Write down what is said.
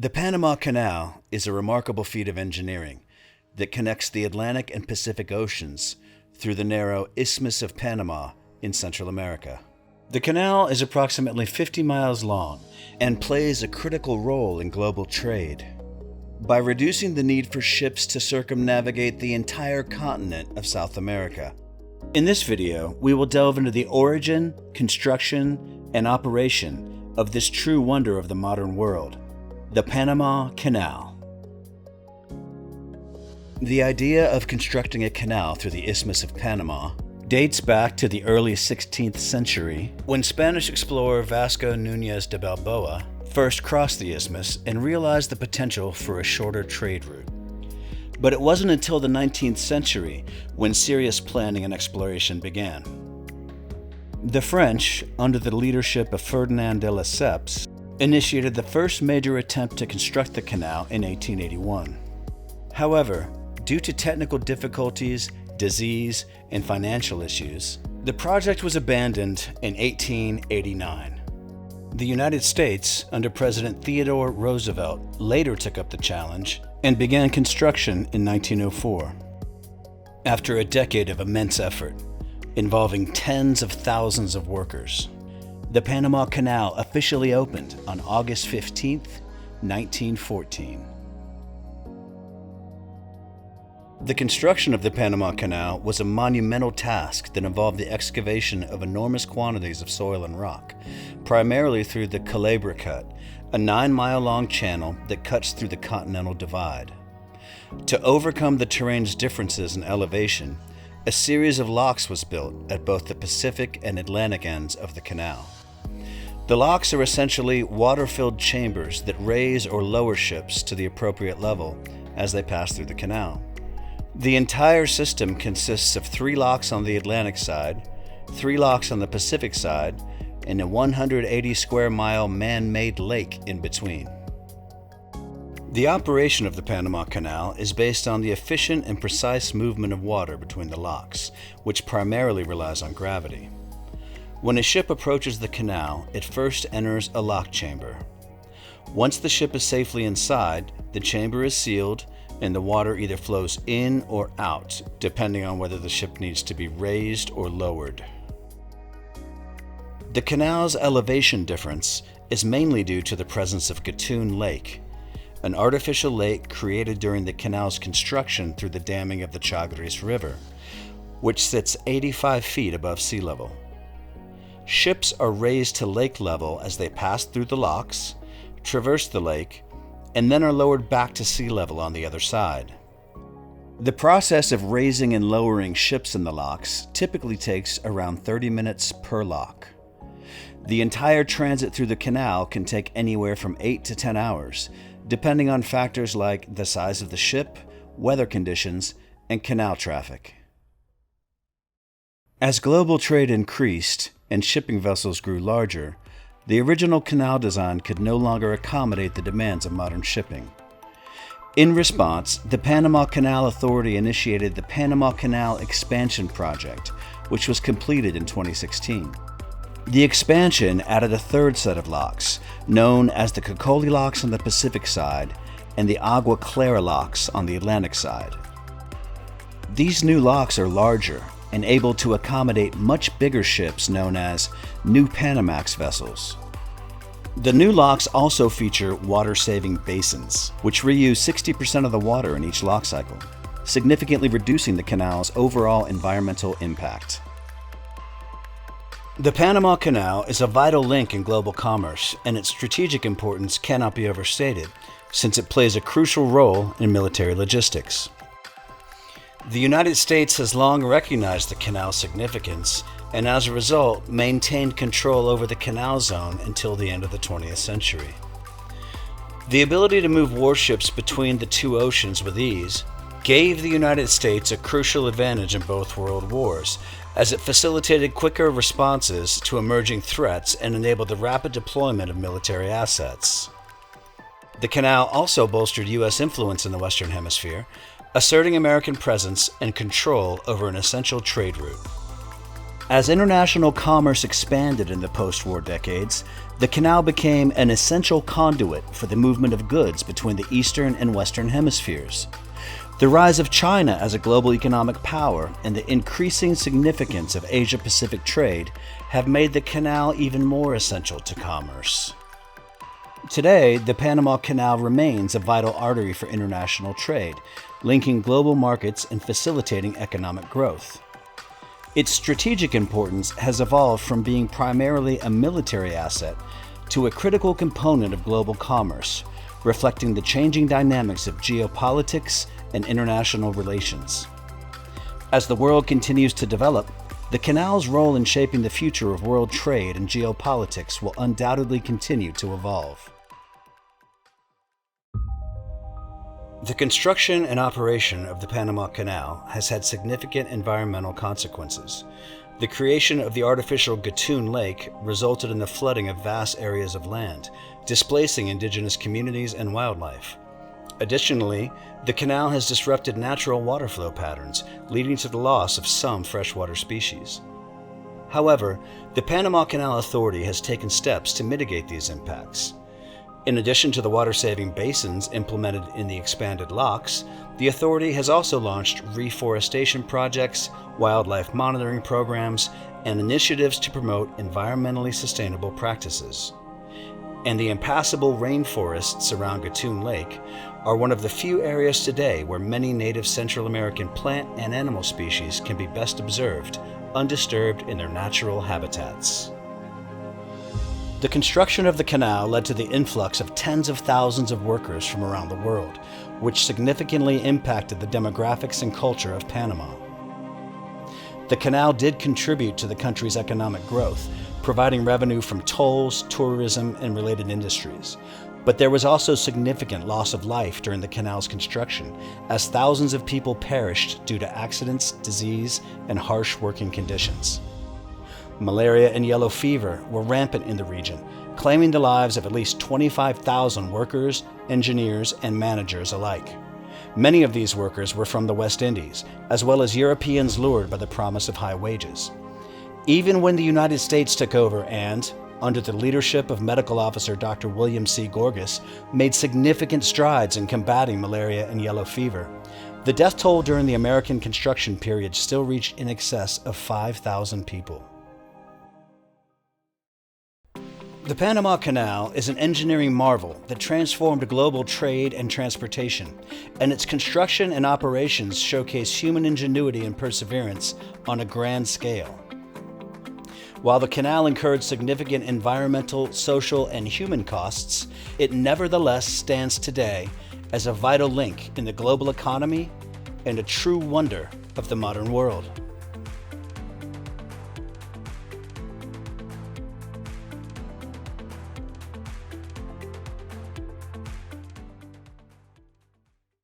The Panama Canal is a remarkable feat of engineering that connects the Atlantic and Pacific Oceans through the narrow Isthmus of Panama in Central America. The canal is approximately 50 miles long and plays a critical role in global trade by reducing the need for ships to circumnavigate the entire continent of South America. In this video, we will delve into the origin, construction, and operation of this true wonder of the modern world, the Panama Canal. The idea of constructing a canal through the Isthmus of Panama dates back to the early 16th century, when Spanish explorer Vasco Núñez de Balboa first crossed the isthmus and realized the potential for a shorter trade route. But it wasn't until the 19th century when serious planning and exploration began. The French, under the leadership of Ferdinand de Lesseps, initiated the first major attempt to construct the canal in 1881. However, due to technical difficulties, disease, and financial issues, the project was abandoned in 1889. The United States, under President Theodore Roosevelt, later took up the challenge and began construction in 1904. After a decade of immense effort, involving tens of thousands of workers, the Panama Canal officially opened on August 15, 1914. The construction of the Panama Canal was a monumental task that involved the excavation of enormous quantities of soil and rock, primarily through the Culebra Cut, a 9-mile-long channel that cuts through the Continental Divide. To overcome the terrain's differences in elevation, a series of locks was built at both the Pacific and Atlantic ends of the canal. The locks are essentially water-filled chambers that raise or lower ships to the appropriate level as they pass through the canal. The entire system consists of 3 locks on the Atlantic side, 3 locks on the Pacific side, and a 180 square mile man-made lake in between. The operation of the Panama Canal is based on the efficient and precise movement of water between the locks, which primarily relies on gravity. When a ship approaches the canal, it first enters a lock chamber. Once the ship is safely inside, the chamber is sealed and the water either flows in or out, depending on whether the ship needs to be raised or lowered. The canal's elevation difference is mainly due to the presence of Gatun Lake, an artificial lake created during the canal's construction through the damming of the Chagres River, which sits 85 feet above sea level. Ships are raised to lake level as they pass through the locks, traverse the lake, and then are lowered back to sea level on the other side. The process of raising and lowering ships in the locks typically takes around 30 minutes per lock. The entire transit through the canal can take anywhere from 8 to 10 hours, depending on factors like the size of the ship, weather conditions, and canal traffic. As global trade increased and shipping vessels grew larger, the original canal design could no longer accommodate the demands of modern shipping. In response, the Panama Canal Authority initiated the Panama Canal Expansion Project, which was completed in 2016. The expansion added a 3rd set of locks, known as the Cocoli locks on the Pacific side and the Agua Clara locks on the Atlantic side. These new locks are larger and able to accommodate much bigger ships known as New Panamax vessels. The new locks also feature water-saving basins, which reuse 60% of the water in each lock cycle, significantly reducing the canal's overall environmental impact. The Panama Canal is a vital link in global commerce, and its strategic importance cannot be overstated, since it plays a crucial role in military logistics. The United States has long recognized the canal's significance and as a result maintained control over the canal zone until the end of the 20th century. The ability to move warships between the two oceans with ease gave the United States a crucial advantage in both world wars, as it facilitated quicker responses to emerging threats and enabled the rapid deployment of military assets. The canal also bolstered U.S. influence in the Western Hemisphere, asserting American presence and control over an essential trade route. As international commerce expanded in the post-war decades, the canal became an essential conduit for the movement of goods between the Eastern and Western hemispheres. The rise of China as a global economic power and the increasing significance of Asia-Pacific trade have made the canal even more essential to commerce. Today, the Panama Canal remains a vital artery for international trade, linking global markets and facilitating economic growth. Its strategic importance has evolved from being primarily a military asset to a critical component of global commerce, reflecting the changing dynamics of geopolitics and international relations. As the world continues to develop, the canal's role in shaping the future of world trade and geopolitics will undoubtedly continue to evolve. The construction and operation of the Panama Canal has had significant environmental consequences. The creation of the artificial Gatun Lake resulted in the flooding of vast areas of land, displacing indigenous communities and wildlife. Additionally, the canal has disrupted natural water flow patterns, leading to the loss of some freshwater species. However, the Panama Canal Authority has taken steps to mitigate these impacts. In addition to the water-saving basins implemented in the expanded locks, the authority has also launched reforestation projects, wildlife monitoring programs, and initiatives to promote environmentally sustainable practices. And the impassable rainforests around Gatun Lake are one of the few areas today where many native Central American plant and animal species can be best observed, undisturbed in their natural habitats. The construction of the canal led to the influx of tens of thousands of workers from around the world, which significantly impacted the demographics and culture of Panama. The canal did contribute to the country's economic growth, providing revenue from tolls, tourism, and related industries. But there was also significant loss of life during the canal's construction, as thousands of people perished due to accidents, disease, and harsh working conditions. Malaria and yellow fever were rampant in the region, claiming the lives of at least 25,000 workers, engineers, and managers alike. Many of these workers were from the West Indies, as well as Europeans lured by the promise of high wages. Even when the United States took over and, under the leadership of Medical Officer Dr. William C. Gorgas, made significant strides in combating malaria and yellow fever, the death toll during the American construction period still reached in excess of 5,000 people. The Panama Canal is an engineering marvel that transformed global trade and transportation, and its construction and operations showcase human ingenuity and perseverance on a grand scale. While the canal incurred significant environmental, social, and human costs, it nevertheless stands today as a vital link in the global economy and a true wonder of the modern world.